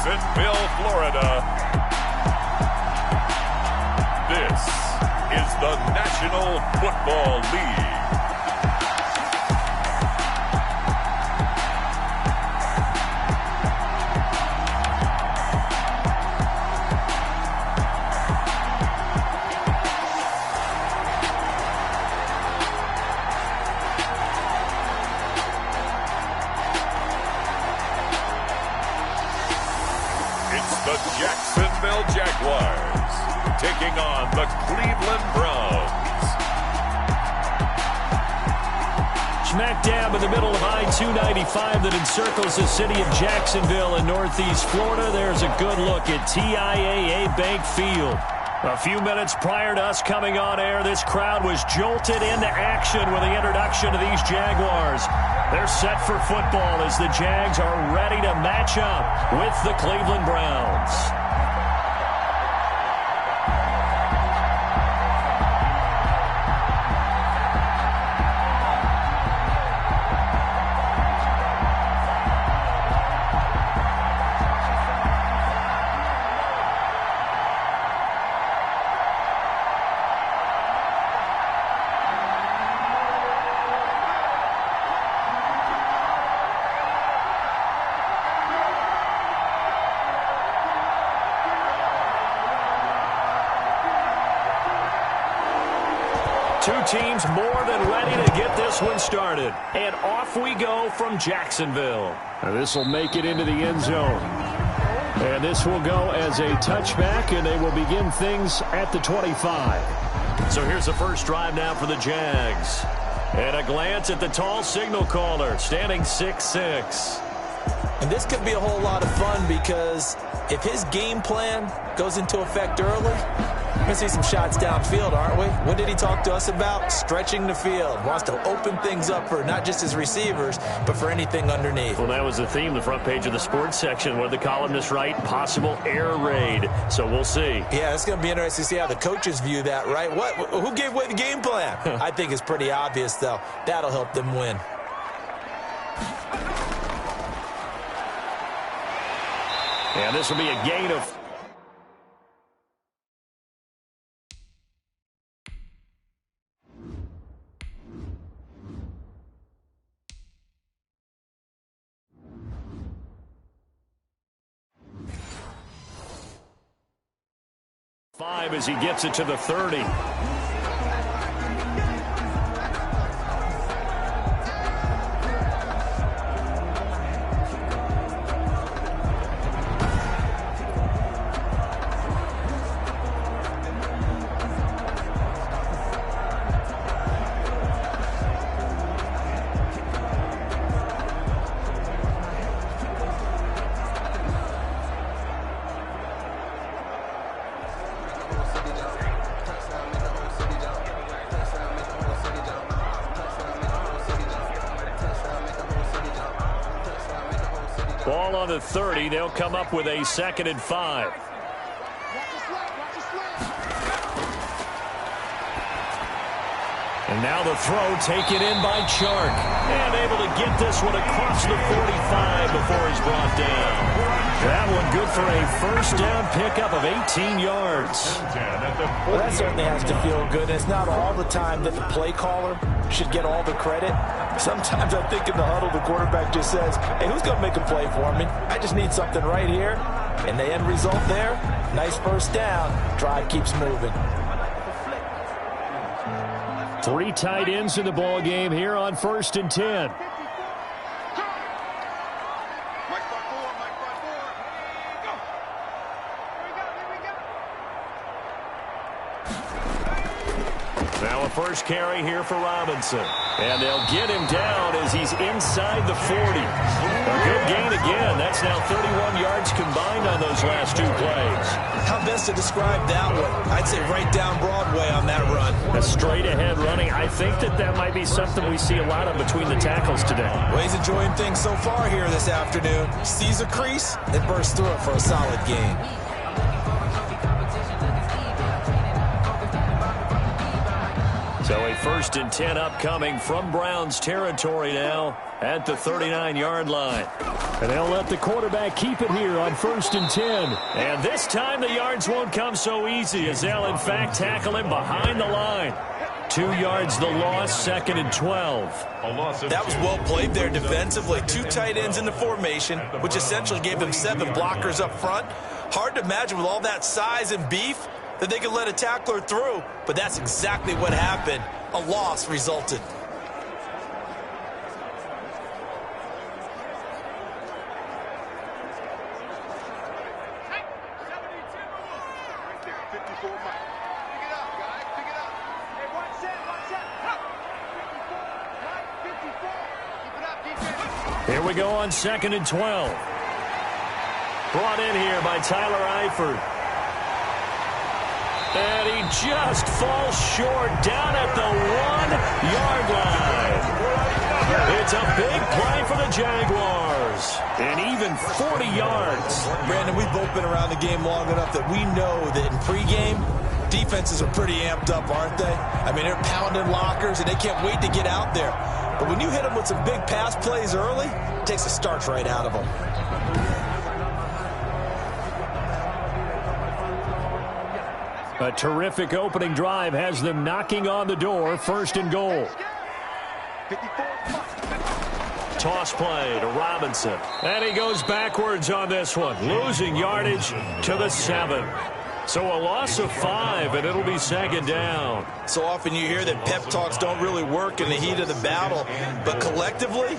Jacksonville, Florida. This is the National Football League. The Jacksonville Jaguars taking on the Cleveland Browns. Smack dab in the middle of I-295 that encircles the city of Jacksonville in northeast Florida. There's a good look at TIAA Bank Field. A few minutes prior to us coming on air, this crowd was jolted into action with the introduction of these Jaguars. They're set for football as the Jags are ready to match up with the Cleveland Browns. Two teams more than ready to get this one started. And off we go from Jacksonville. This will make it into the end zone. And this will go as a touchback, and they will begin things at the 25. So here's the first drive now for the Jags. And a glance at the tall signal caller, standing 6'6". And this could be a whole lot of fun because if his game plan goes into effect early, we're going to see some shots downfield, aren't we? What did he talk to us about? Stretching the field. Wants to open things up for not just his receivers, but for anything underneath. Well, that was the theme, the front page of the sports section. What did the columnists write? Possible air raid. So we'll see. Yeah, it's going to be interesting to see how the coaches view that, right? Who gave away the game plan? I think it's pretty obvious, though. That'll help them win. And this will be a gain of... five as he gets it to the 30. Ball on the 30. They'll come up with a 2nd and 5. And now the throw taken in by Chark. And able to get this one across the 45 before he's brought down. That one good for a first down pickup of 18 yards. Well, that certainly has to feel good. It's not all the time that the play caller should get all the credit. Sometimes I think in the huddle, the quarterback just says, hey, who's going to make a play for me? I just need something right here. And the end result there, nice first down. Drive keeps moving. 3 tight ends in the ball game here on 1st and 10. Now a first carry here for Robinson. And they'll get him down as he's inside the 40. A good gain again. That's now 31 yards combined on those last 2 plays. How best to describe that one? I'd say right down Broadway on that run. A straight-ahead running. I think that might be something we see a lot of between the tackles today. Well, he's enjoying things so far here this afternoon. Sees a crease and bursts through it for a solid gain. So a 1st and 10 upcoming from Browns territory now at the 39-yard line. And they'll let the quarterback keep it here on 1st and 10. And this time the yards won't come so easy as they'll, in fact, tackle him behind the line. 2 yards the loss, 2nd and 12. That was well played there defensively. 2 tight ends in the formation, which essentially gave him 7 blockers up front. Hard to imagine with all that size and beef that they could let a tackler through, but that's exactly what happened. A loss resulted. Here we go on 2nd and 12. Brought in here by Tyler Eifert. And he just falls short down at the 1-yard line. It's a big play for the Jaguars. And even 40 yards. Brandon, we've both been around the game long enough that we know that in pregame, defenses are pretty amped up, aren't they? I mean, they're pounding lockers, and they can't wait to get out there. But when you hit them with some big pass plays early, it takes the starch right out of them. A terrific opening drive has them knocking on the door. 1st and goal. Toss play to Robinson. And he goes backwards on this one, losing yardage to the 7. So a loss of 5, and it'll be 2nd down. So often you hear that pep talks don't really work in the heat of the battle. But collectively,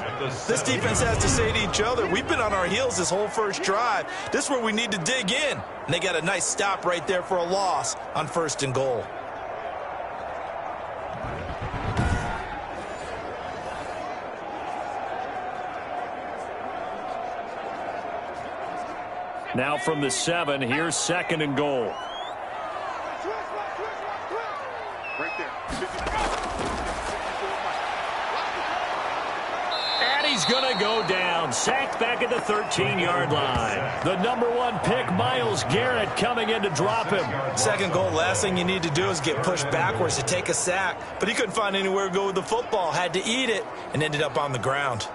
this defense has to say to each other, we've been on our heels this whole first drive. This is where we need to dig in. And they got a nice stop right there for a loss on 1st and goal. Now from the 7, here's 2nd and goal. And he's going to go down. Sacked back at the 13-yard line. The number 1 pick, Myles Garrett, coming in to drop him. 2nd goal, last thing you need to do is get pushed backwards to take a sack. But he couldn't find anywhere to go with the football. Had to eat it and ended up on the ground.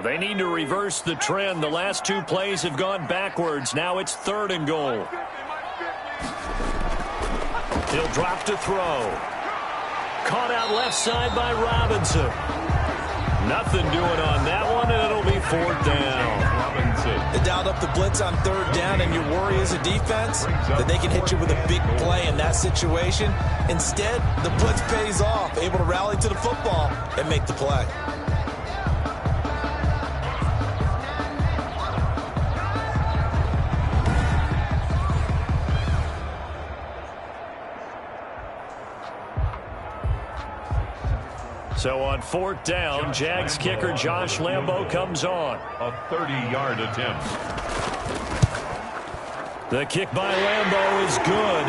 They need to reverse the trend. The last 2 plays have gone backwards. Now it's 3rd and goal. He'll drop to throw. Caught out left side by Robinson. Nothing doing on that one, and it'll be 4th down. They dialed up the blitz on 3rd down, and your worry as a defense that they can hit you with a big play in that situation. Instead, the blitz pays off, able to rally to the football and make the play. So on 4th down, Jags kicker Josh Lambo comes on. A 30-yard attempt. The kick by Lambo is good.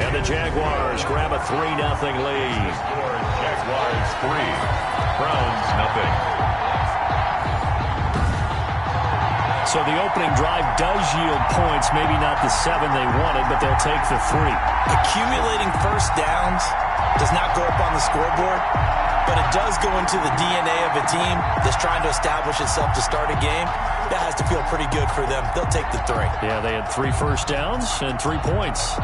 And the Jaguars grab a 3-0 lead. Score Jaguars 3, Browns 0. So the opening drive does yield points. Maybe not the 7 they wanted, but they'll take the 3. Accumulating first downs does not go up on the scoreboard, but it does go into the DNA of a team that's trying to establish itself to start a game. That has to feel pretty good for them. They'll take the 3. Yeah, they had 3 first downs and 3 points.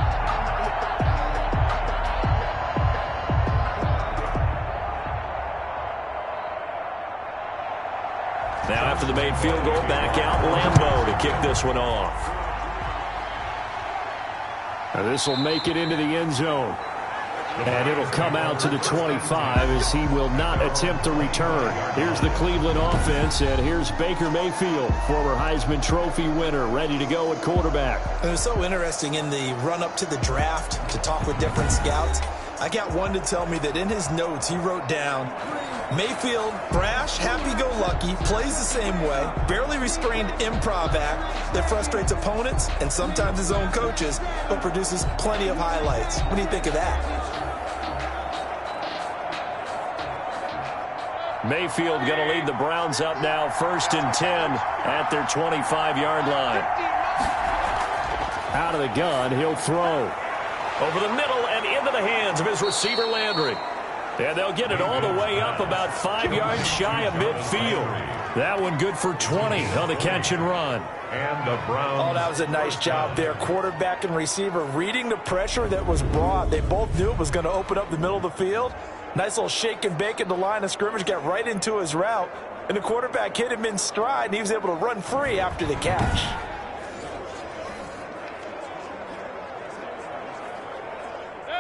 Now after the made field goal, back out Lambo to kick this one off. Now this will make it into the end zone. And it'll come out to the 25 as he will not attempt a return. Here's the Cleveland offense, and here's Baker Mayfield, former Heisman Trophy winner, ready to go at quarterback. It was so interesting in the run-up to the draft to talk with different scouts. I got one to tell me that in his notes he wrote down, Mayfield, brash, happy-go-lucky, plays the same way, barely restrained improv act that frustrates opponents and sometimes his own coaches, but produces plenty of highlights. What do you think of that? Mayfield going to lead the Browns up now, 1st and 10 at their 25-yard line. Out of the gun, he'll throw. Over the middle and into the hands of his receiver, Landry. And they'll get it all the way up about 5 yards shy of midfield. That one good for 20 on the catch and run. And the Browns. Oh, that was a nice job there. Quarterback and receiver reading the pressure that was brought. They both knew it was going to open up the middle of the field. Nice little shake and bake at the line of scrimmage, got right into his route. And the quarterback hit him in stride, and he was able to run free after the catch.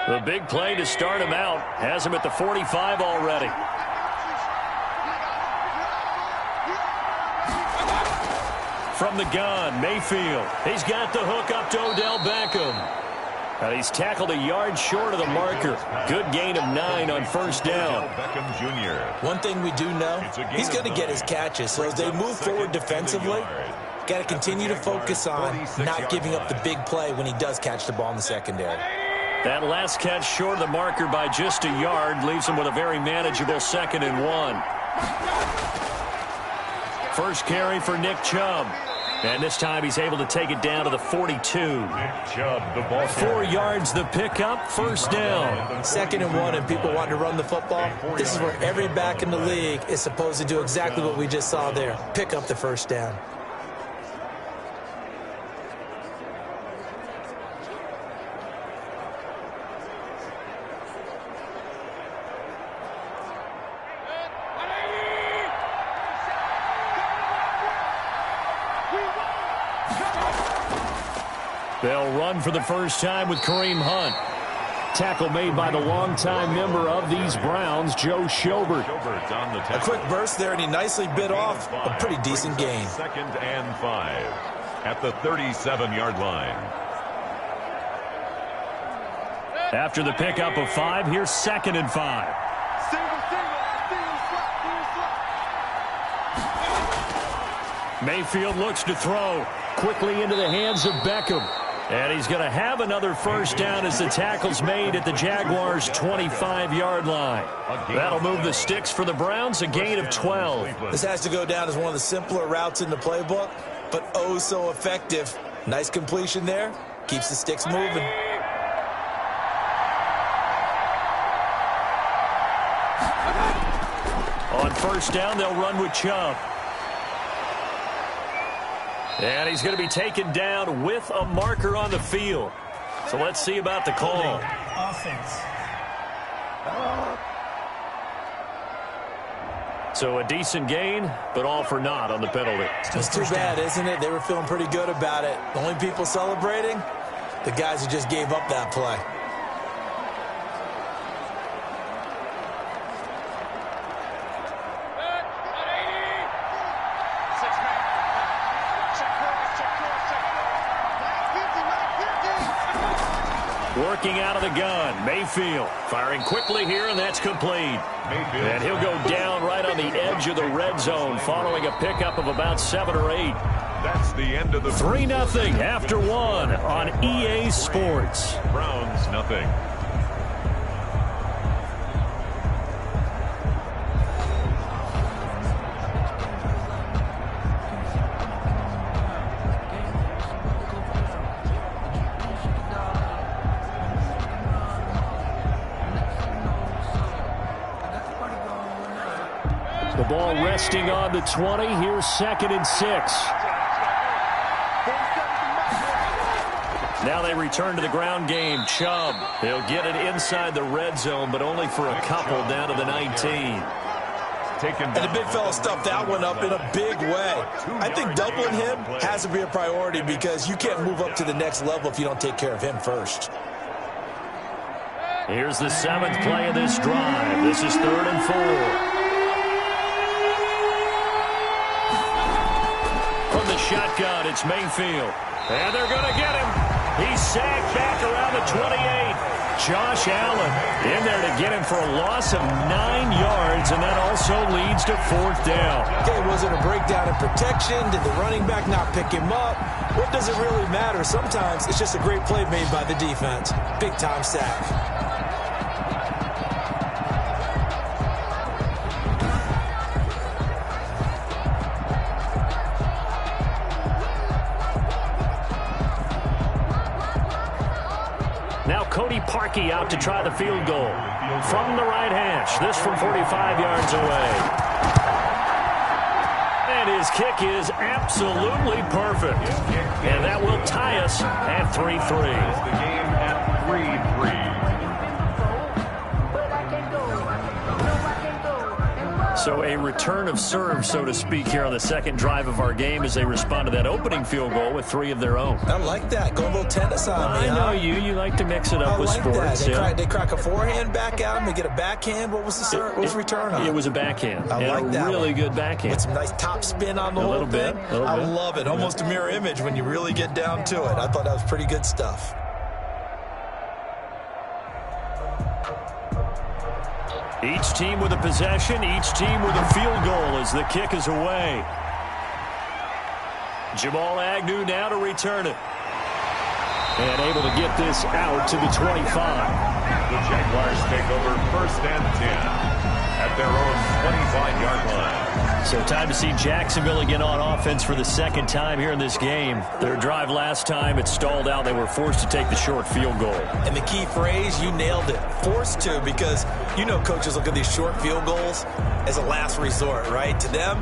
The big play to start him out has him at the 45 already. From the gun, Mayfield. He's got the hook up to Odell Beckham. And he's tackled a yard short of the marker. Good gain of 9 on 1st down. Beckham Jr. One thing we do know, he's going to get his catches. So as they move forward defensively, got to continue to focus on not giving up the big play when he does catch the ball in the secondary. That last catch short of the marker by just a yard leaves him with a very manageable 2nd and 1. First carry for Nick Chubb. And this time he's able to take it down to the 42. Nick Chubb, the ball 4 yards the pickup, 1st down. 2nd and 1 and people want to run the football. This is where every back in the league is supposed to do exactly what we just saw there. Pick up the 1st down. They'll run for the first time with Kareem Hunt. Tackle made by the longtime member of these Browns, Joe Schobert. A quick burst there, and he nicely bit off a pretty decent gain. 2nd and 5 at the 37-yard line. After the pickup of 5, here's 2nd and 5. Mayfield looks to throw quickly into the hands of Beckham. And he's going to have another 1st down as the tackle's made at the Jaguars' 25-yard line. That'll move the sticks for the Browns, a gain of 12. This has to go down as one of the simpler routes in the playbook, but oh so effective. Nice completion there. Keeps the sticks moving. On 1st down, they'll run with Chubb. And he's going to be taken down with a marker on the field. So let's see about the call. Offense. So a decent gain, but all for naught on the penalty. It's too bad, isn't it? They were feeling pretty good about it. The only people celebrating, the guys who just gave up that play. Working out of the gun, Mayfield firing quickly here, and that's complete. And he'll go down right on the edge of the red zone following a pickup of about 7 or 8. That's the end of the 3-0 after 1 on EA Sports. Browns nothing. The ball resting on the 20. Here's 2nd and 6. Now they return to the ground game. Chubb, he'll get it inside the red zone, but only for a couple down to the 19. And the big fella stuffed that one up in a big way. I think doubling him has to be a priority because you can't move up to the next level if you don't take care of him first. Here's the 7th play of this drive. This is 3rd and 4. From the shotgun, it's Mayfield. And they're going to get him. He's sagged back around the 28. Josh Allen in there to get him for a loss of 9 yards, and that also leads to 4th down. Okay, was it a breakdown in protection? Did the running back not pick him up? What does it really matter? Sometimes it's just a great play made by the defense. Big-time sack. Now Cody Parkey out to try the field goal from the right hash. This from 45 yards away. And his kick is absolutely perfect. And that will tie us at 3-3. The game at 3-3. So a return of serve, so to speak, here on the second drive of our game as they respond to that opening field goal with 3 of their own. I like that. Go a little tennis on me. I know you. You like to mix it up with sports. They crack a forehand back at him. They get a backhand. What was the serve? What was the return on? It was a backhand. I like that. Really good backhand. With some nice top spin on the whole thing. I love it. Almost a mirror image when you really get down to it. I thought that was pretty good stuff. Each team with a possession, each team with a field goal as the kick is away. Jamal Agnew now to return it. And able to get this out to the 25. The Jaguars take over 1st and 10 at their own 25-yard line. So time to see Jacksonville again on offense for the second time here in this game. Their drive last time, it stalled out. They were forced to take the short field goal. And the key phrase, you nailed it. Forced to, because you know coaches look at these short field goals as a last resort, right? To them,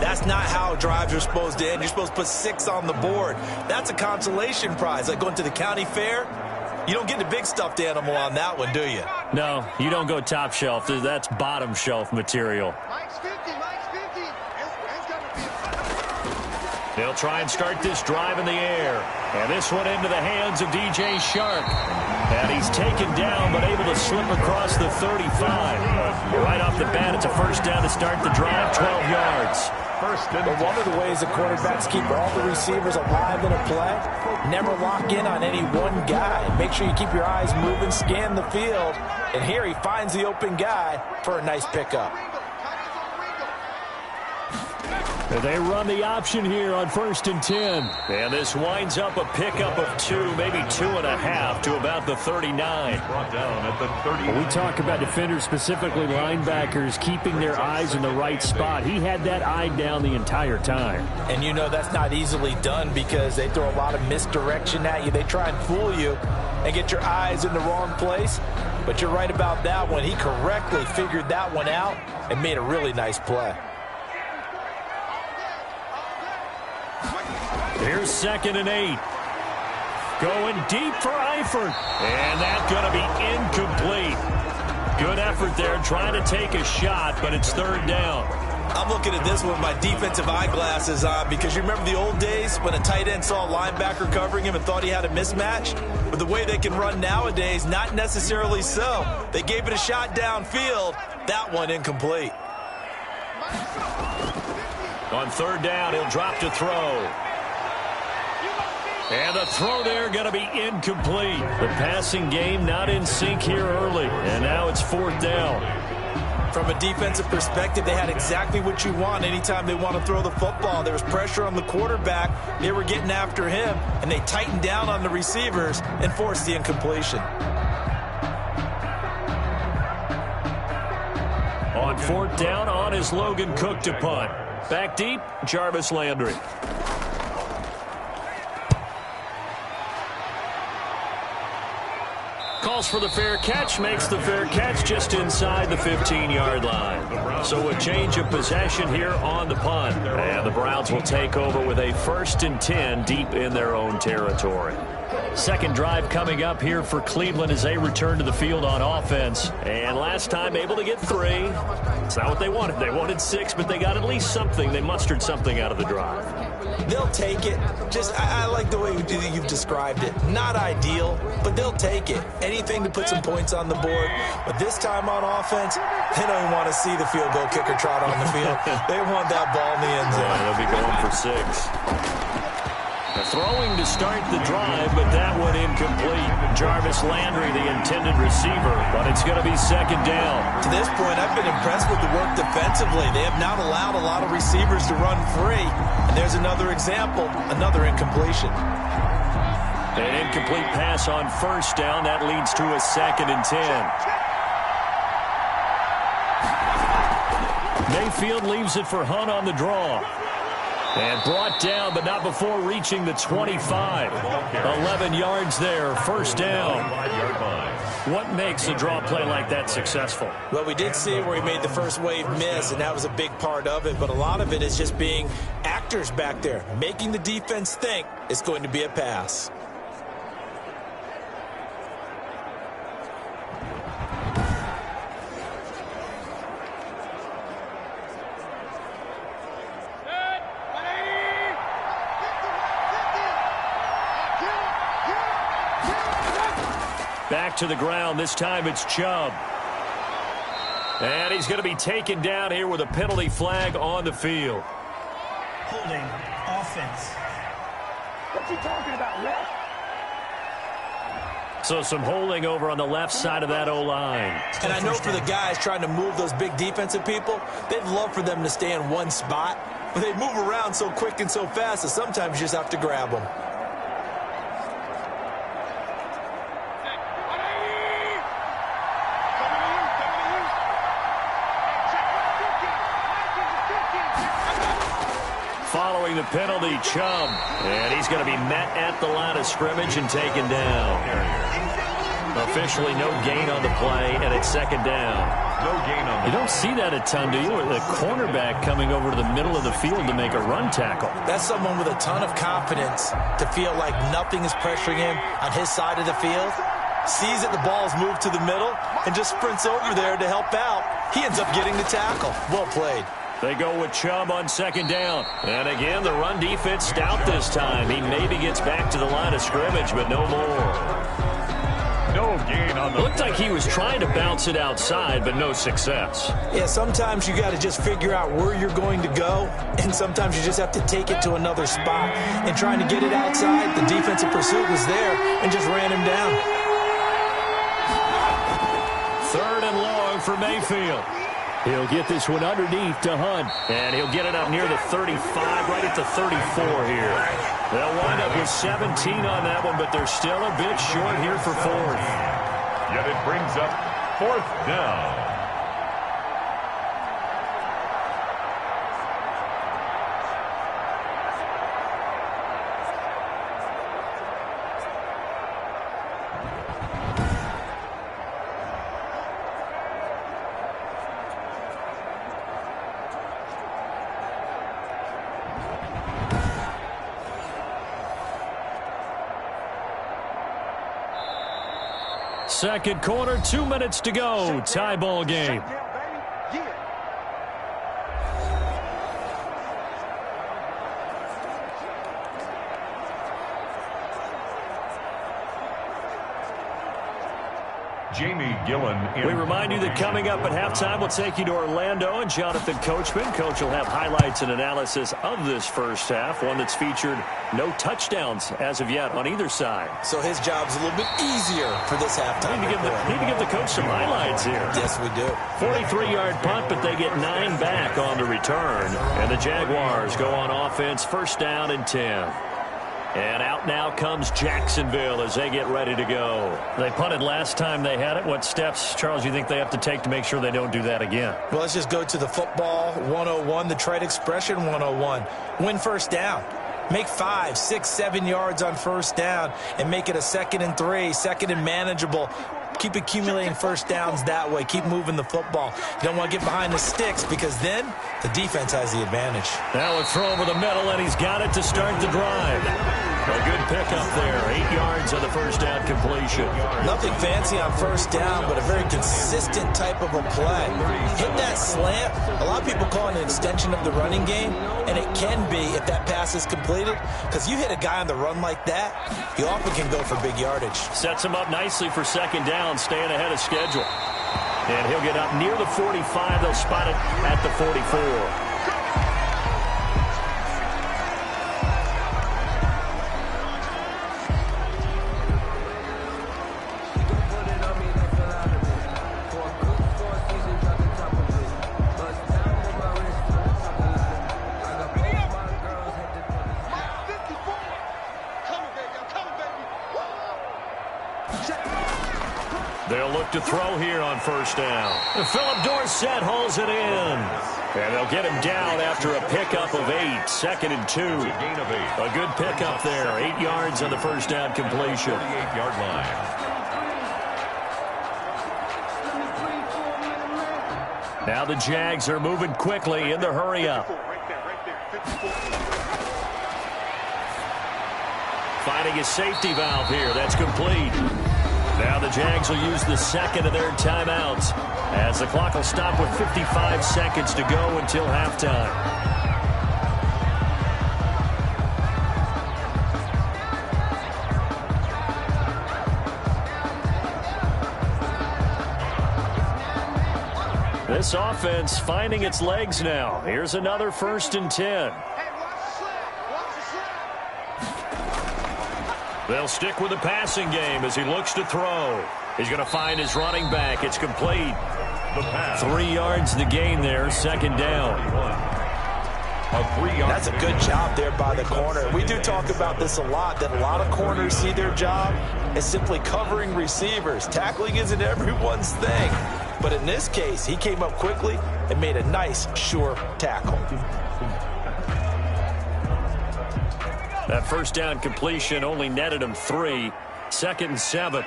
that's not how drives are supposed to end. You're supposed to put 6 on the board. That's a consolation prize. Like going to the county fair, you don't get the big stuffed animal on that one, do you? No, you don't go top shelf. That's bottom shelf material. They'll try and start this drive in the air. And this one into the hands of DJ Shark. And he's taken down, but able to slip across the 35. Right off the bat, it's a 1st down to start the drive, 12 yards. But one of the ways the quarterbacks keep all the receivers alive in a play, never lock in on any one guy. Make sure you keep your eyes moving, scan the field. And here he finds the open guy for a nice pickup. They run the option here on 1st and 10. And this winds up a pickup of 2, maybe 2.5 to about the 39. Brought down at the 30. We talk about defenders, specifically linebackers, keeping their eyes in the right spot. He had that eye down the entire time. And you know that's not easily done because they throw a lot of misdirection at you. They try and fool you and get your eyes in the wrong place. But you're right about that one. He correctly figured that one out and made a really nice play. Here's 2nd and 8. Going deep for Eifert. And that's going to be incomplete. Good effort there, trying to take a shot, but it's 3rd down. I'm looking at this with my defensive eyeglasses on because you remember the old days when a tight end saw a linebacker covering him and thought he had a mismatch? But the way they can run nowadays, not necessarily so. They gave it a shot downfield. That one incomplete. On 3rd down, he'll drop to throw. And the throw there going to be incomplete. The passing game not in sync here early. And now it's 4th down. From a defensive perspective, they had exactly what you want anytime they want to throw the football. There was pressure on the quarterback. They were getting after him, and they tightened down on the receivers and forced the incompletion. On 4th down, on is Logan Cook to punt. Back deep, Jarvis Landry. Calls for the fair catch, makes the fair catch just inside the 15-yard line. So a change of possession here on the punt. And the Browns will take over with a 1st and 10 deep in their own territory. Second drive coming up here for Cleveland as they return to the field on offense. And last time able to get 3. It's not what they wanted. They wanted 6, but they got at least something. They mustered something out of the drive. They'll take it. I like the way you've described it. Not ideal, but they'll take it. Anything to put some points on the board. But this time on offense, they don't even want to see the field goal kicker trot on the field. They want that ball in the end zone. They'll be going for 6. Throwing to start the drive, but that one incomplete. Jarvis Landry, the intended receiver, but it's going to be second down. To this point, I've been impressed with the work defensively. They have not allowed a lot of receivers to run free. And there's another example, another incompletion. An incomplete pass on first down. That leads to a 2nd and 10. Mayfield leaves it for Hunt on the draw. And brought down, but not before reaching the 25. 11 yards there, first down. What makes a draw play like that successful? Well, we did see where he made the first wave miss, and that was a big part of it. But a lot of it is just being actors back there, making the defense think it's going to be a pass. Back to the ground. This time it's Chubb. And he's going to be taken down here with a penalty flag on the field. Holding offense. What's he talking about, ref? So some holding over on the left side of that O-line. And I know for the guys trying to move those big defensive people, they'd love for them to stay in one spot. But they move around so quick and so fast that sometimes you just have to grab them. Following the penalty, Chubb. And he's going to be met at the line of scrimmage and taken down. Officially no gain on the play, and it's second down. No gain on the You don't see that a ton, do you? The cornerback coming over to the middle of the field to make a run tackle. That's someone with a ton of confidence to feel like nothing is pressuring him on his side of the field. Sees that the ball's moved to the middle and just sprints over there to help out. He ends up getting the tackle. Well played. They go with Chubb on second down. And again, the run defense stout this time. He maybe gets back to the line of scrimmage, but no more. No gain on the... Looked like he was trying to bounce it outside, but no success. Yeah, sometimes you got to just figure out where you're going to go, and sometimes you just have to take it to another spot. And trying to get it outside, the defensive pursuit was there and just ran him down. 3rd and long for Mayfield. He'll get this one underneath to Hunt. And he'll get it up near the 35, right at the 34 here. They'll wind up with 17 on that one, but they're still a bit short here for 4th. Yet it brings up 4th down. Second quarter, 2 minutes to go. Tie ball game. Jamie Gillen. We remind you that coming up at halftime, we'll take you to Orlando and Jonathan Coachman. Coach will have highlights and analysis of this first half, one that's featured no touchdowns as of yet on either side. So his job's a little bit easier for this halftime. Need to give the coach some highlights here. Yes, we do. 43-yard punt, but they get 9 back on the return. And the Jaguars go on offense, first down and 10. And out now comes Jacksonville as they get ready to go. They punted last time they had it. What steps, Charles, you think they have to take to make sure they don't do that again? Well, let's just go to the football 101, the trade expression 101. Win first down. Make 5, 6, 7 yards on first down and make it a 2nd and 3, 2nd and manageable. Keep accumulating first downs that way. Keep moving the football. You don't want to get behind the sticks because then the defense has the advantage. Now a throw over the middle, and he's got it to start the drive. A good pickup there. 8 yards on the first down completion. Nothing fancy on first down, but a very consistent type of a play. Hit that slant. A lot of people call it an extension of the running game, and it can be if that pass is completed, because you hit a guy on the run like that, he often can go for big yardage. Sets him up nicely for second down, staying ahead of schedule. And he'll get up near the 45. They'll spot it at the 44. They'll look to throw here on first down. Philip Dorsett hauls it in. And they'll get him down after a pickup of 8. 2nd and 2. A good pickup there. 8 yards on the first down completion. 48-yard line. Now the Jags are moving quickly in the hurry-up. Finding a safety valve here. That's complete. Now the Jags will use the second of their timeouts as the clock will stop with 55 seconds to go until halftime. This offense finding its legs now. Here's another 1st and 10. They'll stick with the passing game as he looks to throw. He's going to find his running back. It's complete. 3 yards the gain there, 2nd down. That's a good job there by the corner. We do talk about this a lot, that a lot of corners see their job as simply covering receivers. Tackling isn't everyone's thing. But in this case, he came up quickly and made a nice, sure tackle. That first down completion only netted him 3. 2nd and 7.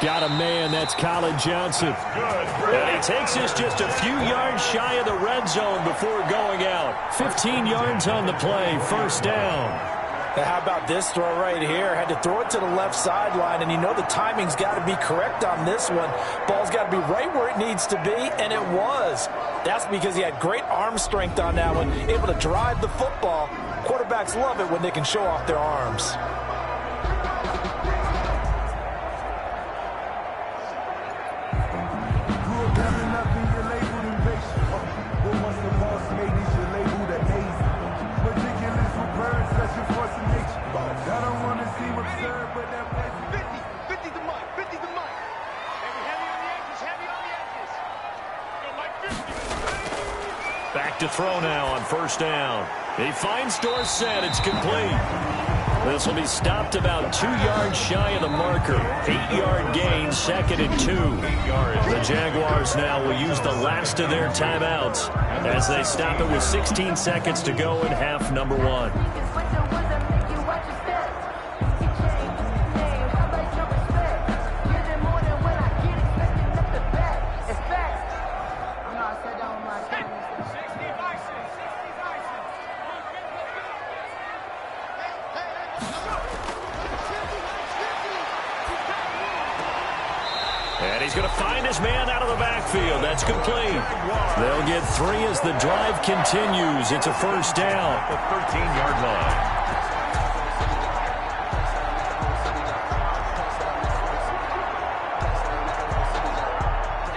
Got a man, that's Colin Johnson. And he takes us just a few yards shy of the red zone before going out. 15 yards on the play, 1st down. Now how about this throw right here? Had to throw it to the left sideline, and you know the timing's got to be correct on this one. Ball's got to be right where it needs to be, and it was. That's because he had great arm strength on that one, able to drive the football. Quarterbacks love it when they can show off their arms. Back to throw now on 1st down. He finds Dorsett. It's complete. This will be stopped about 2 yards shy of the marker. 8-yard gain, 2nd and 2. The Jaguars now will use the last of their timeouts as they stop it with 16 seconds to go in half number 1. And he's going to find his man out of the backfield. That's complete. They'll get 3 as the drive continues. It's a 1st down. The 13-yard line.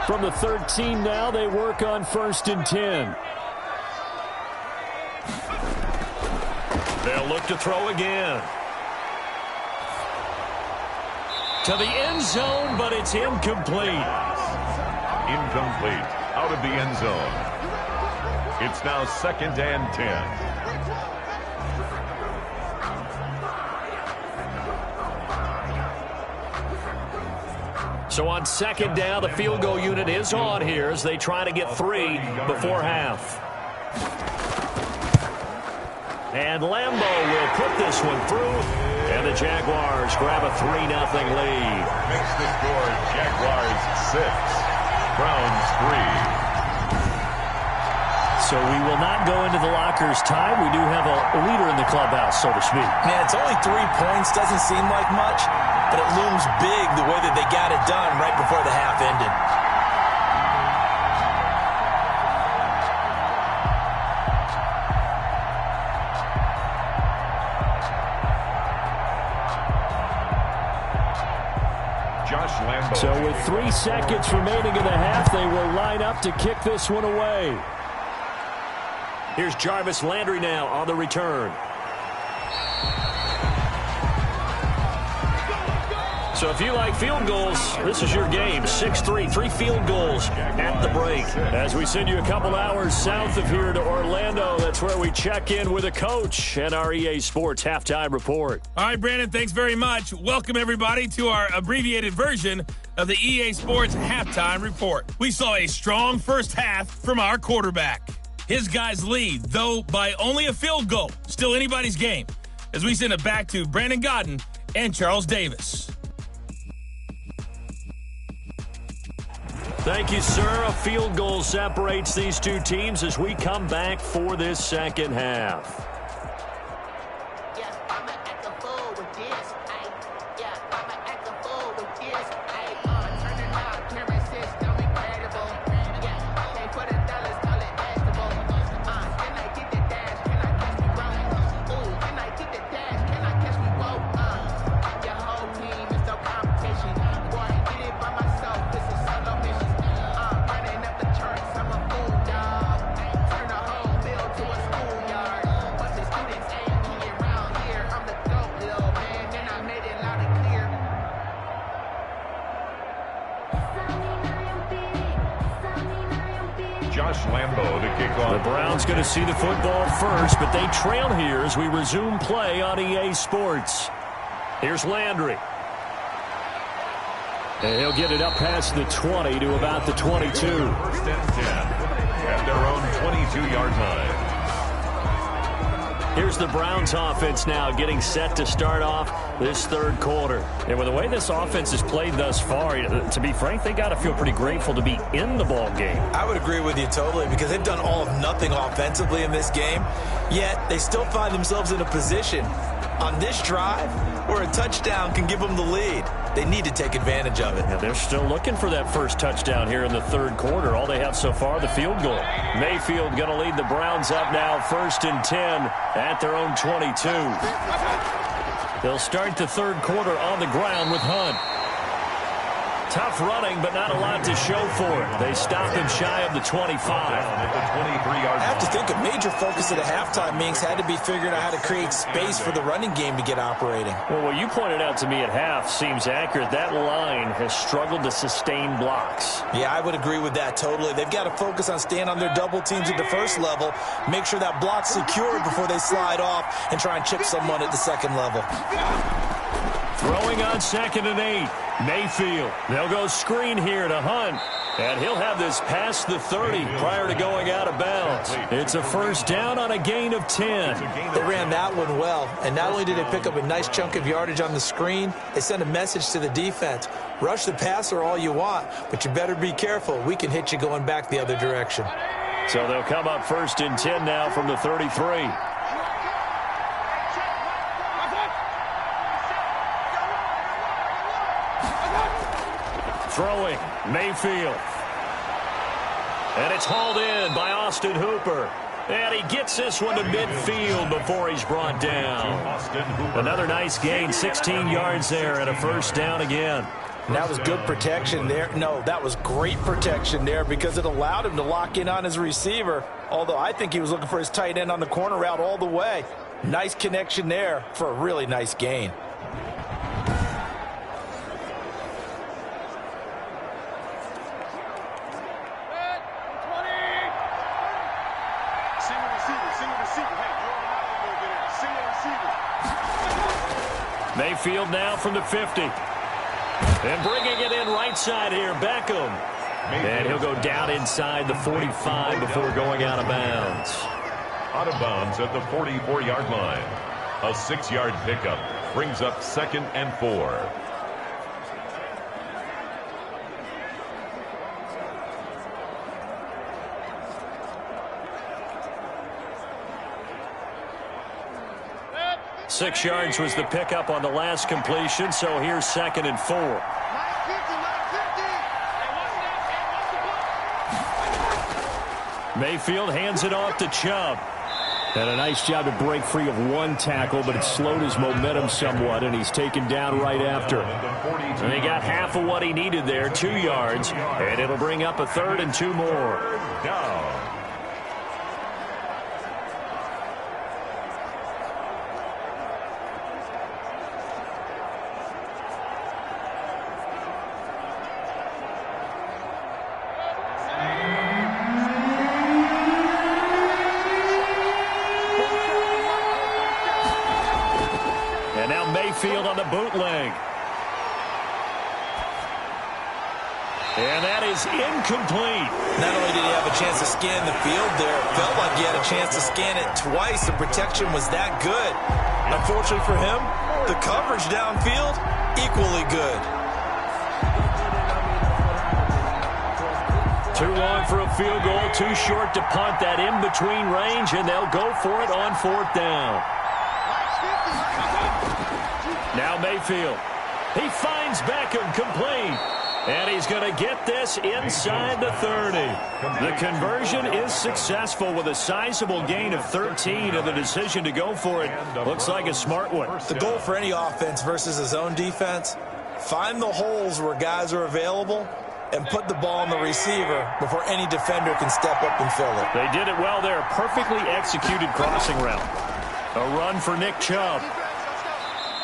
From the 13 now, they work on 1st and 10. They'll look to throw again. To the end zone, but it's incomplete. Incomplete. Out of the end zone. It's now 2nd and 10. So on 2nd down, the field goal unit is on here as they try to get 3 before half. And Lambeau will put this one through. And the Jaguars grab a 3-0 lead. Makes the score Jaguars 6, Browns 3. So we will not go into the lockers time. We do have a leader in the clubhouse, so to speak. Man, it's only 3 points. Doesn't seem like much, but it looms big the way that they got it done right before the half ended. So with 3 seconds remaining in the half, they will line up to kick this one away. Here's Jarvis Landry now on the return. So if you like field goals, this is your game. 6-3, 3 field goals at the break. As we send you a couple hours south of here to Orlando, that's where we check in with a coach and our EA Sports Halftime Report. All right, Brandon, thanks very much. Welcome, everybody, to our abbreviated version of the EA Sports Halftime Report. We saw a strong first half from our quarterback. His guys lead, though by only a field goal. Still anybody's game. As we send it back to Brandon Godden and Charles Davis. Thank you, sir. A field goal separates these two teams as we come back for this second half. The Browns going to see the football first, but they trail here as we resume play on EA Sports. Here's Landry. And he'll get it up past the 20 to about the 22. First and 10 at their own 22-yard line. Here's the Browns offense now getting set to start off this third quarter. And with the way this offense has played thus far, to be frank, they got to feel pretty grateful to be in the ball game. I would agree with you totally because they've done all of nothing offensively in this game, yet they still find themselves in a position on this drive where a touchdown can give them the lead. They need to take advantage of it. And they're still looking for that first touchdown here in the third quarter. All they have so far, the field goal. Mayfield going to lead the Browns up now, 1st and 10 at their own 22. They'll start the third quarter on the ground with Hunt. Tough running, but not a lot to show for it. They stop him shy of the 25. I have to think a major focus of the halftime meetings had to be figuring out how to create space for the running game to get operating. Well, what you pointed out to me at half seems accurate. That line has struggled to sustain blocks. Yeah, I would agree with that totally. They've got to focus on staying on their double teams at the first level, make sure that block's secure before they slide off and try and chip someone at the second level. Throwing on 2nd and 8. Mayfield. They'll go screen here to Hunt. And he'll have this past the 30 prior to going out of bounds. It's a first down on a gain of 10. They ran that one well. And not only did they pick up a nice chunk of yardage on the screen, they sent a message to the defense. Rush the passer all you want, but you better be careful. We can hit you going back the other direction. So they'll come up 1st and 10 now from the 33. Throwing, Mayfield. And it's hauled in by Austin Hooper. And he gets this one to midfield before he's brought down. Another nice gain, 16 yards there and a first down again. And that was good protection there. No, that was great protection there because it allowed him to lock in on his receiver. Although I think he was looking for his tight end on the corner route all the way. Nice connection there for a really nice gain. Mayfield now from the 50. And bringing it in right side here, Beckham. And he'll go down inside the 45 before going out of bounds. Out of bounds at the 44-yard line. A 6-yard pickup brings up 2nd and 4. Six yards was the pickup on the last completion, so here's 2nd and 4. Mayfield hands it off to Chubb. And a nice job to break free of one tackle, but it slowed his momentum somewhat, and he's taken down right after. And he got half of what he needed there, 2 yards, and it'll bring up a 3rd and 2 more. Down. bootleg. And that is incomplete. Not only did he have a chance to scan the field there, it felt like he had a chance to scan it twice. The protection was that good. Unfortunately for him, the coverage downfield, equally good. Too long for a field goal, too short to punt that in-between range, and they'll go for it on 4th down. Now Mayfield. He finds Beckham, complete. And he's going to get this inside the 30. The conversion is successful with a sizable gain of 13, and the decision to go for it looks like a smart one. The goal for any offense versus his own defense, find the holes where guys are available and put the ball on the receiver before any defender can step up and fill it. They did it well there. Perfectly executed crossing route. A run for Nick Chubb.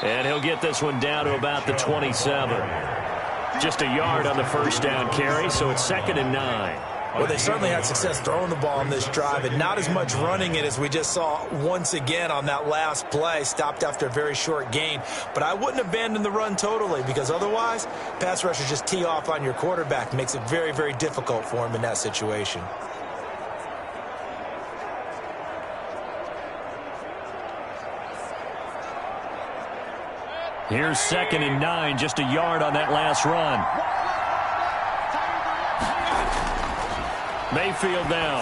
And he'll get this one down to about the 27. Just a yard on the first down carry, so it's 2nd and 9. Well, they certainly had success throwing the ball on this drive, and not as much running it as we just saw once again on that last play. Stopped after a very short gain. But I wouldn't abandon the run totally, because otherwise, pass rushers just tee off on your quarterback. Makes it very, very difficult for him in that situation. Here's 2nd and 9, just a yard on that last run. Mayfield now.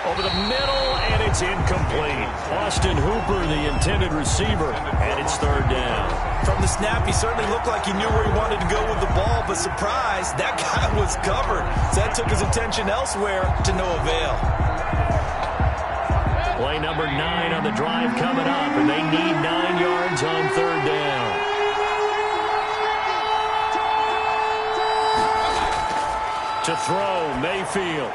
Over the middle, and it's incomplete. Austin Hooper, the intended receiver, and it's 3rd down. From the snap, he certainly looked like he knew where he wanted to go with the ball, but surprise, that guy was covered. So that took his attention elsewhere to no avail. Play number 9 on the drive coming up, and they need 9 yards on 3rd down. To throw, Mayfield.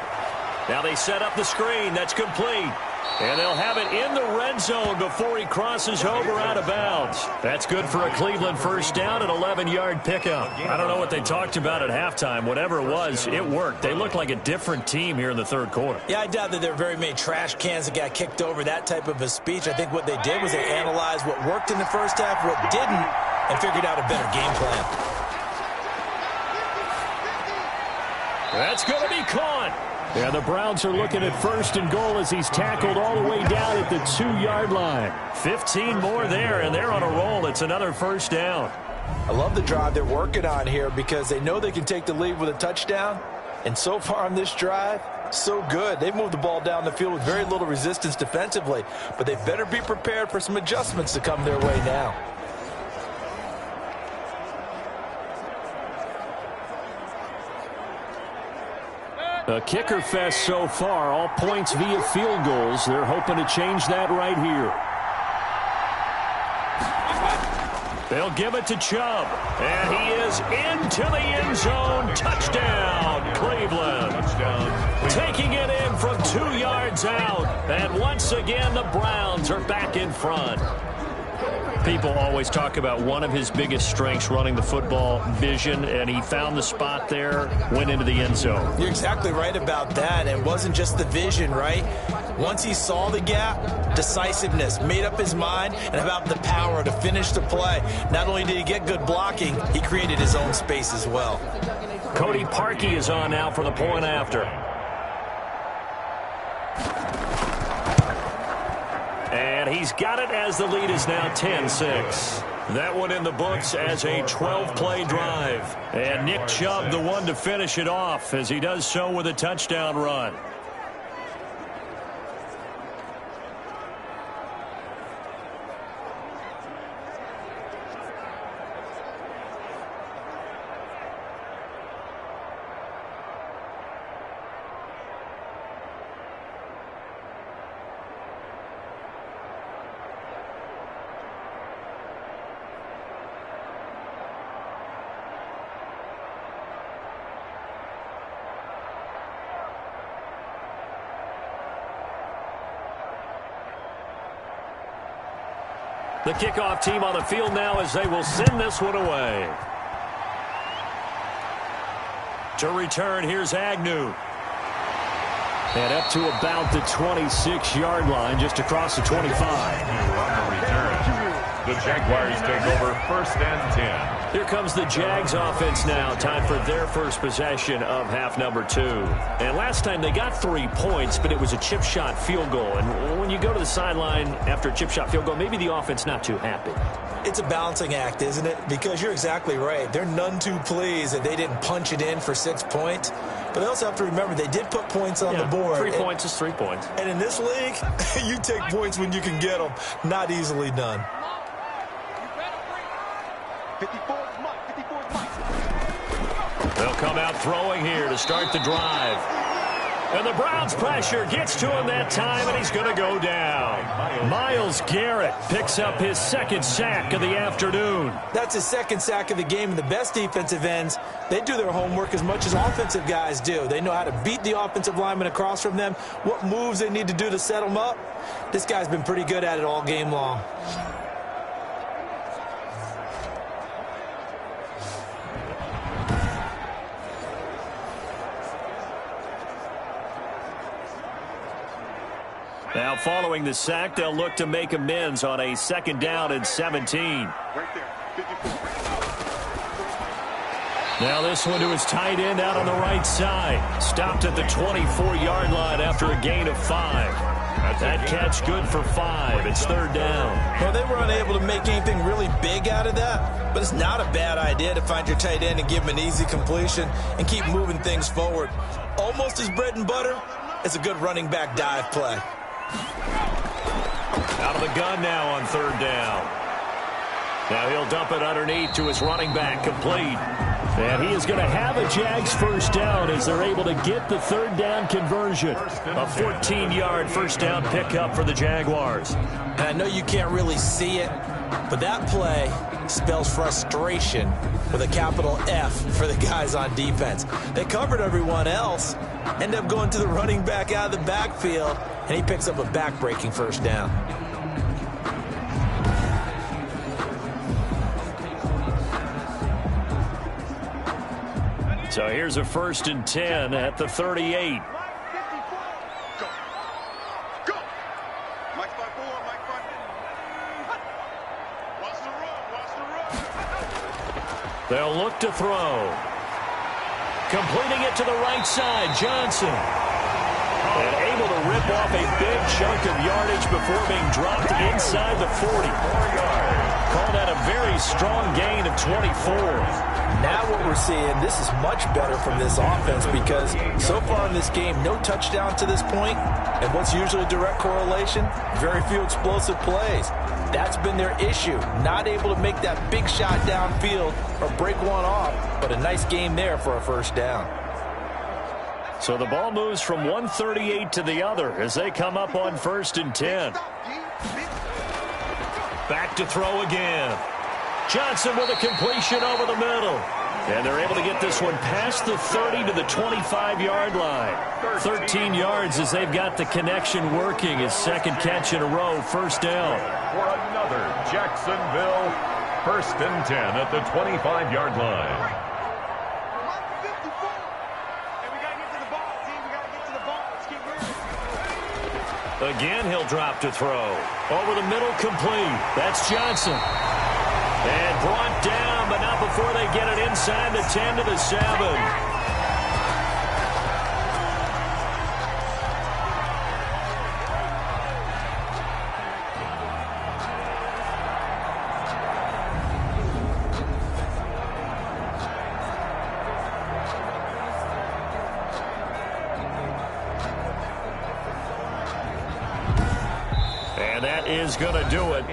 Now they set up the screen. That's complete. And they'll have it in the red zone before he crosses over out of bounds. That's good for a Cleveland first down, an 11-yard pickup. I don't know what they talked about at halftime. Whatever it was, it worked. They look like a different team here in the 3rd quarter. Yeah, I doubt that there were very many trash cans that got kicked over, that type of a speech. I think what they did was they analyzed what worked in the first half, what didn't, and figured out a better game plan. That's going to be caught. Yeah, the Browns are looking at 1st and goal as he's tackled all the way down at the 2-yard line. 15 more there, and they're on a roll. It's another first down. I love the drive they're working on here because they know they can take the lead with a touchdown. And so far on this drive, so good. They've moved the ball down the field with very little resistance defensively, but they better be prepared for some adjustments to come their way now. A kicker fest so far, all points via field goals. They're hoping to change that right here. They'll give it to Chubb, and he is into the end zone. Touchdown, Cleveland. Taking it in from 2 yards out, and once again the Browns are back in front. People always talk about one of his biggest strengths, running the football, vision, and he found the spot there, went into the end zone. You're exactly right about that. It wasn't just the vision, right? Once he saw the gap, decisiveness, made up his mind, and about the power to finish the play. Not only did he get good blocking, he created his own space as well. Cody Parkey is on now for the point after. And he's got it as the lead is now 10-6. That one in the books as a 12-play drive. And Nick Chubb the one to finish it off as he does so with a touchdown run. The kickoff team on the field now as they will send this one away. To return, here's Agnew. And up to about the 26-yard line, just across the 25. On the return. The Jaguars take over 1st and 10. Here comes the Jags offense now. Time for their first possession of half number 2. And last time they got 3 points, but it was a chip shot field goal. And when you go to the sideline after a chip shot field goal, maybe the offense not too happy. It's a balancing act, isn't it? Because you're exactly right. They're none too pleased that they didn't punch it in for 6 points. But they also have to remember they did put points on the board. 3 points is 3 points. And in this league, you take points when you can get them. Not easily done. 54 is Mike. 54 is Mike. They'll come out throwing here to start the drive. And the Browns' pressure gets to him that time, and he's going to go down. Myles Garrett picks up his 2nd sack of the afternoon. That's his 2nd sack of the game, and the best defensive ends, they do their homework as much as offensive guys do. They know how to beat the offensive lineman across from them, what moves they need to do to set them up. This guy's been pretty good at it all game long. Now, following the sack, they'll look to make amends on a 2nd down and 17. Right there. 54. Now this one to his tight end out on the right side. Stopped at the 24-yard line after a gain of 5. That catch good for 5. It's 3rd down. Well, they were unable to make anything really big out of that, but it's not a bad idea to find your tight end and give him an easy completion and keep moving things forward. Almost his bread and butter is a good running back dive play. Out of the gun now on 3rd down. Now he'll dump it underneath to his running back, complete. And he is going to have a Jags 1st down as they're able to get the 3rd down conversion. A 14-yard 1st down pickup for the Jaguars. And I know you can't really see it, but that play spells frustration with a capital F for the guys on defense. They covered everyone else, end up going to the running back out of the backfield, and he picks up a back-breaking 1st down. So here's a 1st and 10 at the 38. Go. Go. Mike 5-4. Mike 5. Watch the run. Watch the run. They'll look to throw. Completing it to the right side, Johnson. And able to rip off a big chunk of yardage before being dropped inside the 40. Called that a very strong gain of 24. Now what we're seeing, this is much better from this offense because so far in this game, no touchdown to this point, and what's usually a direct correlation, very few explosive plays. That's been their issue, not able to make that big shot downfield or break one off, but a nice game there for a 1st down. So the ball moves from 138 to the other as they come up on 1st and 10. Back to throw again. Johnson with a completion over the middle. And they're able to get this one past the 30 to the 25-yard line. 13 yards as they've got the connection working. His 2nd catch in a row, 1st down. For another Jacksonville 1st and 10 at the 25-yard line. Again, he'll drop to throw. Over the middle, complete. That's Johnson. And brought down, but not before they get it inside the 10 to the 7. And that is going to do it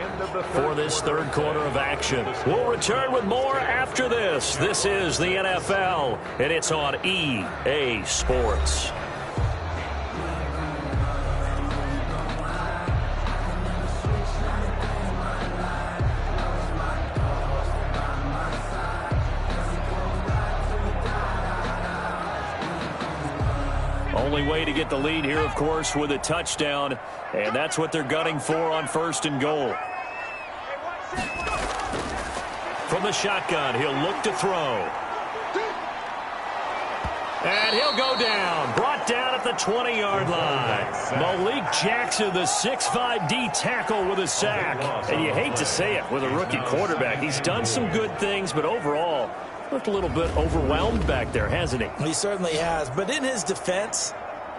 for this 3rd quarter of action. We'll return with more after this. This is the NFL, and it's on EA Sports. Only way to get the lead here, of course, with a touchdown, and that's what they're gunning for on 1st and goal. From the shotgun, he'll look to throw. And he'll go down. Brought down at the 20-yard line. Malik Jackson, the 6'5" D tackle with a sack. And you hate to say it with a rookie quarterback. He's done some good things, but overall, looked a little bit overwhelmed back there, hasn't he? He certainly has. But in his defense,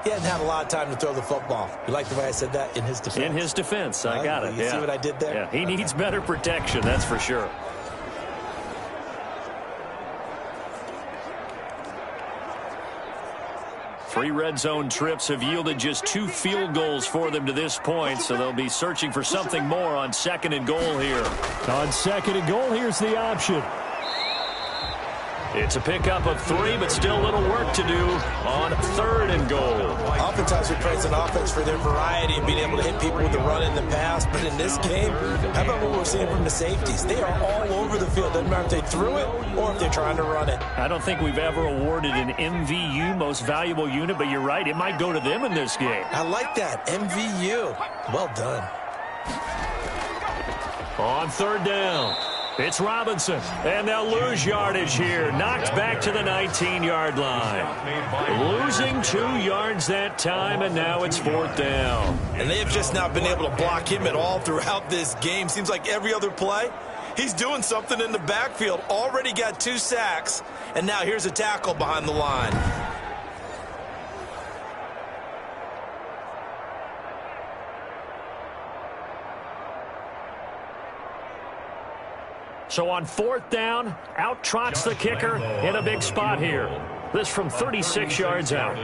he hasn't had a lot of time to throw the football. You like the way I said that? In his defense. In his defense. I got it. You see what I did there? Yeah, he needs better protection, that's for sure. 3 red zone trips have yielded just 2 field goals for them to this point, so they'll be searching for something more on 2nd and goal here. On 2nd and goal, here's the option. It's a pickup of 3, but still a little work to do on 3rd and goal. Oftentimes we praise an offense for their variety and being able to hit people with the run in the pass, but in this game, how about what we're seeing from the safeties? They are all over the field. Doesn't matter if they threw it or if they're trying to run it. I don't think we've ever awarded an MVU, most valuable unit, but you're right, it might go to them in this game. I like that, MVU. Well done. On 3rd down. It's Robinson, and they'll lose yardage here. Knocked back to the 19-yard line. Losing 2 yards that time, and now it's 4th down. And they have just not been able to block him at all throughout this game. Seems like every other play, he's doing something in the backfield. Already got 2 sacks, and now here's a tackle behind the line. So on 4th down, out trots the kicker in a big spot here. This from 36 yards out.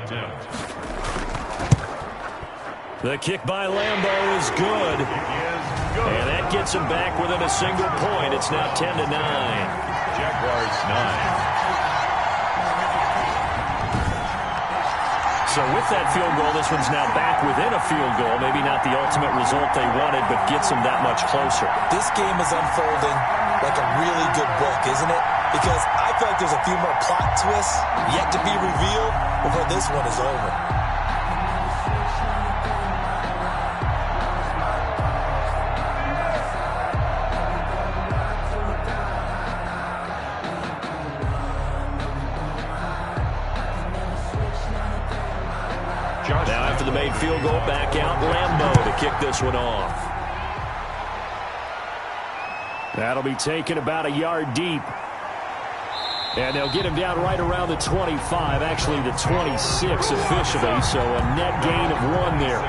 The kick by Lambo is good. And that gets him back within a single point. It's now 10-9. Jaguars 9. So with that field goal, this one's now back within a field goal. Maybe not the ultimate result they wanted, but gets them that much closer. This game is unfolding like a really good book, isn't it? Because I feel like there's a few more plot twists yet to be revealed before this one is over. Now after the made field goal, back out Lambo to kick this one off. That'll be taken about a yard deep. And they'll get him down right around the 25, actually the 26 officially, so a net gain of 1 there.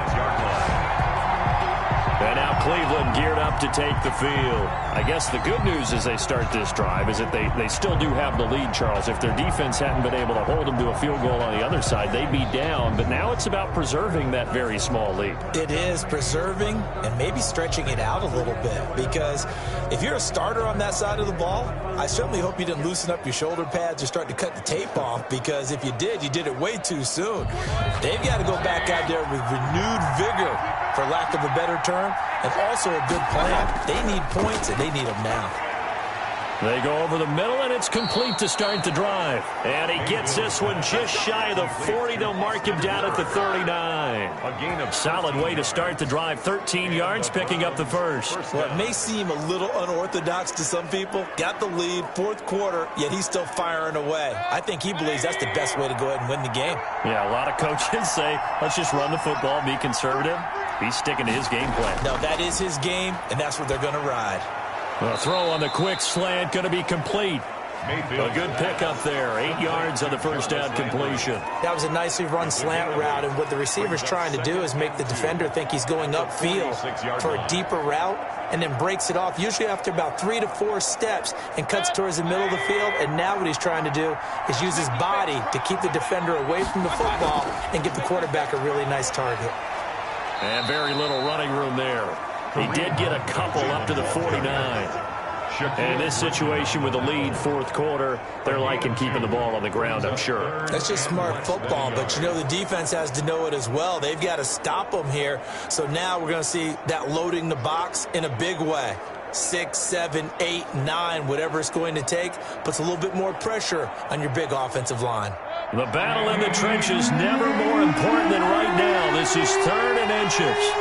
And now Cleveland geared up to take the field. I guess the good news as they start this drive is that they still do have the lead, Charles. If their defense hadn't been able to hold them to a field goal on the other side, they'd be down. But now it's about preserving that very small lead. It is preserving and maybe stretching it out a little bit, because if you're a starter on that side of the ball, I certainly hope you didn't loosen up your shoulder pads or start to cut the tape off, because if you did, you did it way too soon. They've got to go back out there with renewed vigor, for lack of a better term, and also a good plan. They need points, and they need them now. They go over the middle, and it's complete to start the drive. And he gets this one just shy of the 40. They'll mark him down at the 39. A gain of solid way to start the drive. 13 yards, picking up the first. Well, it may seem a little unorthodox to some people. Got the lead, 4th quarter, yet he's still firing away. I think he believes that's the best way to go ahead and win the game. Yeah, a lot of coaches say, let's just run the football, be conservative. He's sticking to his game plan. No, that is his game, and that's what they're going to ride. The throw on the quick slant going to be complete. Mayfield. A good pickup there. 8 yards on the first down completion. That was a nicely run slant route, and what the receiver's trying to do is make the defender think he's going upfield for a deeper route, and then breaks it off, usually after about 3 to 4 steps, and cuts towards the middle of the field. And now what he's trying to do is use his body to keep the defender away from the football and give the quarterback a really nice target. And very little running room there. He did get a couple up to the 49. And in this situation with the lead, 4th quarter, they're liking keeping the ball on the ground, I'm sure. That's just smart football, but you know the defense has to know it as well. They've got to stop them here. So now we're going to see that loading the box in a big way. 6, 7, 8, 9, whatever it's going to take, puts a little bit more pressure on your big offensive line. The battle in the trenches never more important than right now. This is 3rd and inches.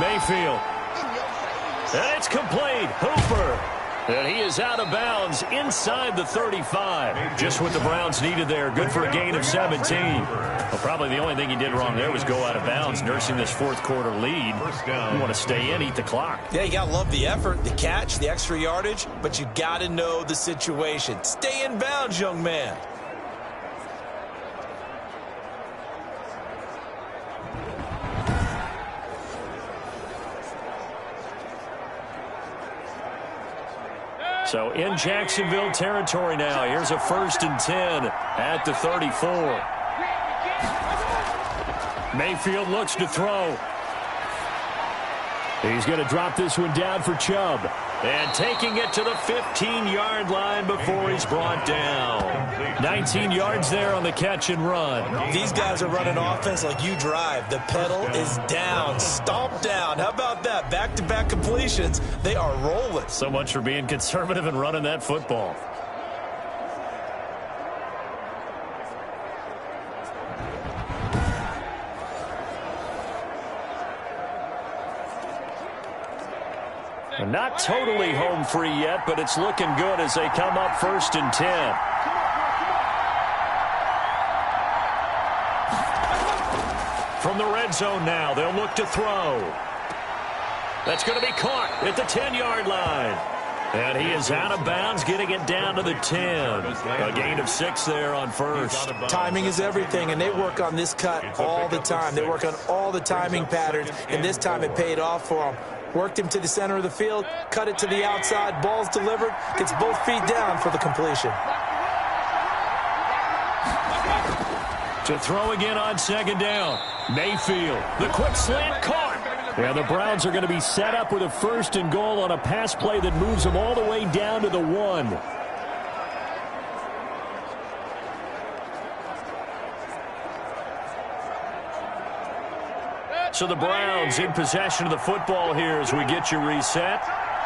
Mayfield. And it's complete. Hooper. And he is out of bounds inside the 35. Just what the Browns needed there. Good for a gain of 17. Well, probably the only thing he did wrong there was go out of bounds, nursing this fourth quarter lead. You want to stay in, eat the clock. Yeah, you got to love the effort, the catch, the extra yardage, but you got to know the situation. Stay in bounds, young man. So in Jacksonville territory now. Here's a 1st and 10 at the 34. Mayfield looks to throw. He's going to drop this one down for Chubb. And taking it to the 15-yard line before he's brought down. 19 yards there on the catch and run. These guys are running offense like you drive. The pedal is down, stomp down. How about that? Back-to-back completions. They are rolling. So much for being conservative and running that football. Not totally home free yet, but it's looking good as they come up 1st and 10. From the red zone now, they'll look to throw. That's going to be caught at the 10-yard line. And he is out of bounds, getting it down to the 10. A gain of 6 there on first. Timing is everything, and they work on this cut all the time. They work on all the timing patterns, and this time it paid off for them. Worked him to the center of the field, cut it to the outside, ball's delivered, gets both feet down for the completion. To throw again on 2nd down. Mayfield, the quick slant caught. And the Browns are going to be set up with a 1st and goal on a pass play that moves them all the way down to the 1. So the Browns in possession of the football here as we get you reset.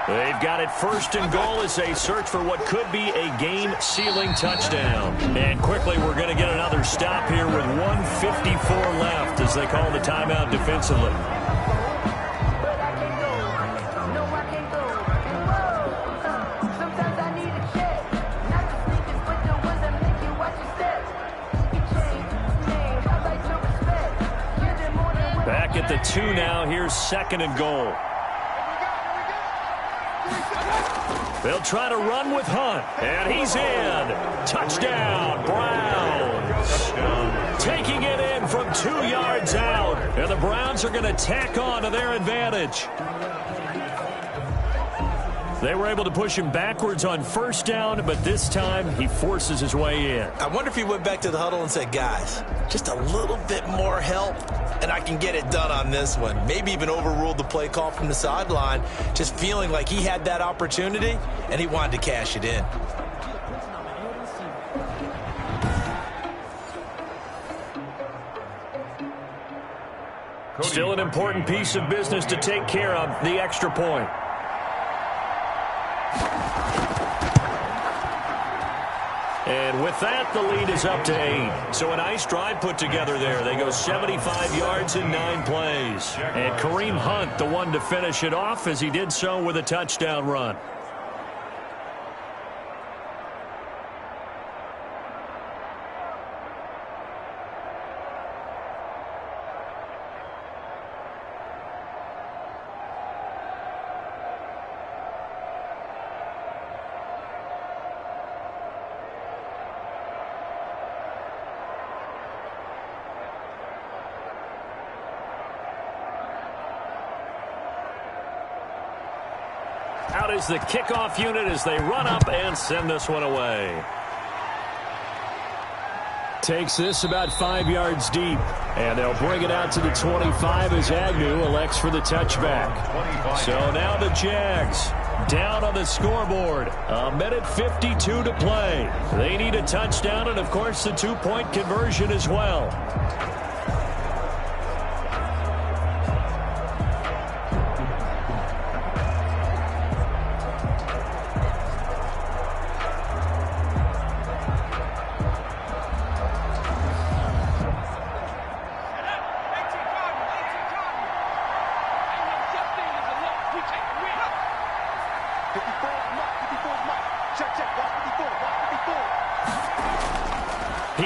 They've got it 1st and goal as they search for what could be a game-sealing touchdown. And quickly, we're going to get another stop here with 1:54 left as they call the timeout defensively. Back at the 2 now. Here's 2nd and goal. They'll try to run with Hunt, and he's in. Touchdown, Browns. Taking it in from 2 yards out, and the Browns are going to tack on to their advantage. They were able to push him backwards on 1st down, but this time he forces his way in. I wonder if he went back to the huddle and said, guys, just a little bit more help, and I can get it done on this one. Maybe even overruled the play call from the sideline, just feeling like he had that opportunity, and he wanted to cash it in. Still an important piece of business to take care of, the extra point. And with that, the lead is up to 8. So a nice drive put together there. They go 75 yards in 9 plays. And Kareem Hunt, the one to finish it off, as he did so with a touchdown run. Out is the kickoff unit as they run up and send this one away. Takes this about 5 yards deep. And they'll bring it out to the 25 as Agnew elects for the touchback. So now the Jags down on the scoreboard. 1:52 to play. They need a touchdown and, of course, the 2-point conversion as well.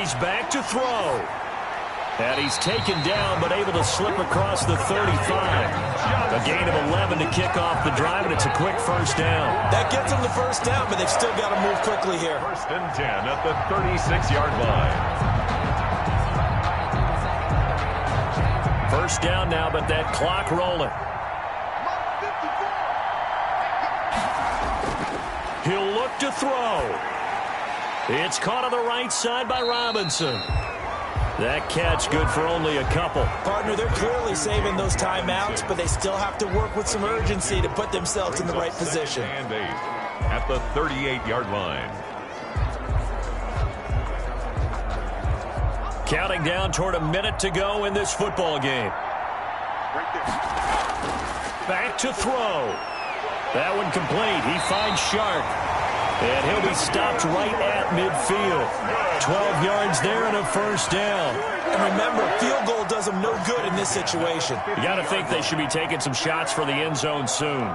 He's back to throw. And he's taken down, but able to slip across the 35. A gain of 11 to kick off the drive, and it's a quick first down. That gets them the first down, but they've still got to move quickly here. First and 10 at the 36-yard line. First down now, but that clock rolling. He'll look to throw. It's caught on the right side by Robinson. That catch good for only a couple. Partner, they're clearly saving those timeouts, but they still have to work with some urgency to put themselves in the right position. And 8 at the 38-yard line. Counting down toward a minute to go in this football game. Back to throw. That one complete. He finds Shark. And he'll be stopped right at midfield. 12 yards there and a first down. And remember, field goal does them no good in this situation. You got to think they should be taking some shots for the end zone soon.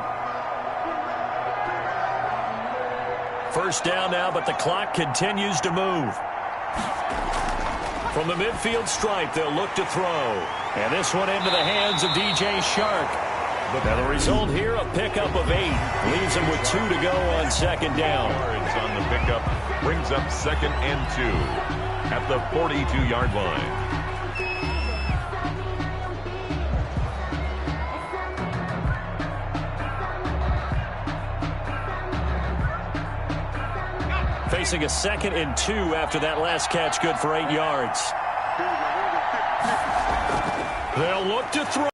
First down now, but the clock continues to move. From the midfield stripe, they'll look to throw. And this one into the hands of DJ Shark. Now the result here, a pickup of 8. Leaves him with 2 to go on second down. Yards on the pickup brings up second and 2 at the 42-yard line. Facing a second and 2 after that last catch, good for 8 yards. They'll look to throw.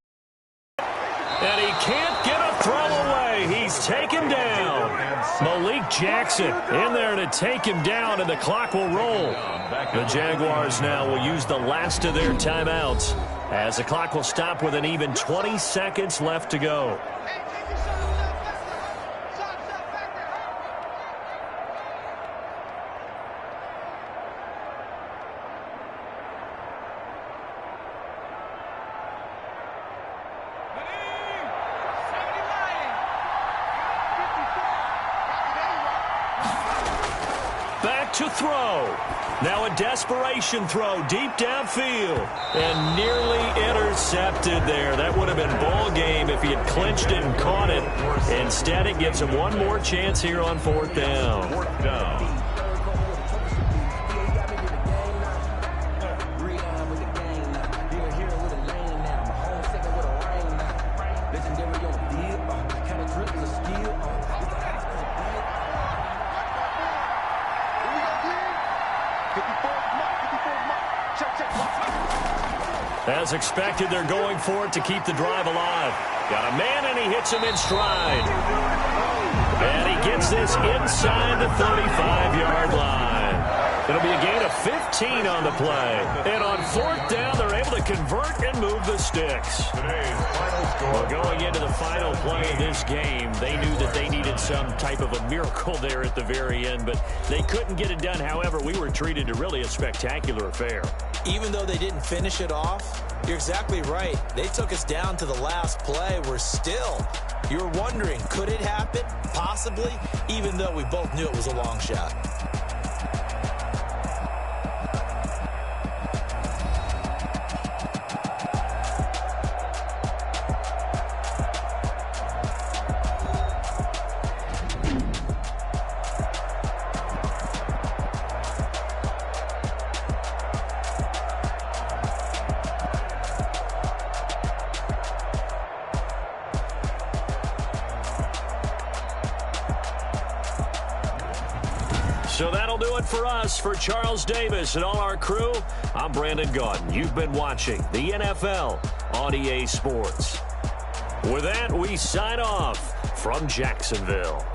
And he can't get a throw away. He's taken down. Malik Jackson in there to take him down, and the clock will roll. The Jaguars now will use the last of their timeouts as the clock will stop with an even 20 seconds left to go. To throw. Now a desperation throw deep downfield. And nearly intercepted there. That would have been ball game if he had clinched it and caught it. Instead, it gives him one more chance here on fourth down. Fourth down. As expected, they're going for it to keep the drive alive. Got a man, and he hits him in stride. And he gets this inside the 35-yard line. It'll be a gain of 15 on the play. And on fourth down, they're able to convert and move the sticks. Well, going into the final play of this game, they knew that they needed some type of a miracle there at the very end, but they couldn't get it done. However, we were treated to really a spectacular affair. Even though they didn't finish it off, you're exactly right. They took us down to the last play. We're still, you're wondering, could it happen? Possibly, even though we both knew it was a long shot. So that'll do it for us. For Charles Davis and all our crew, I'm Brandon Gaudin. You've been watching the NFL on EA Sports. With that, we sign off from Jacksonville.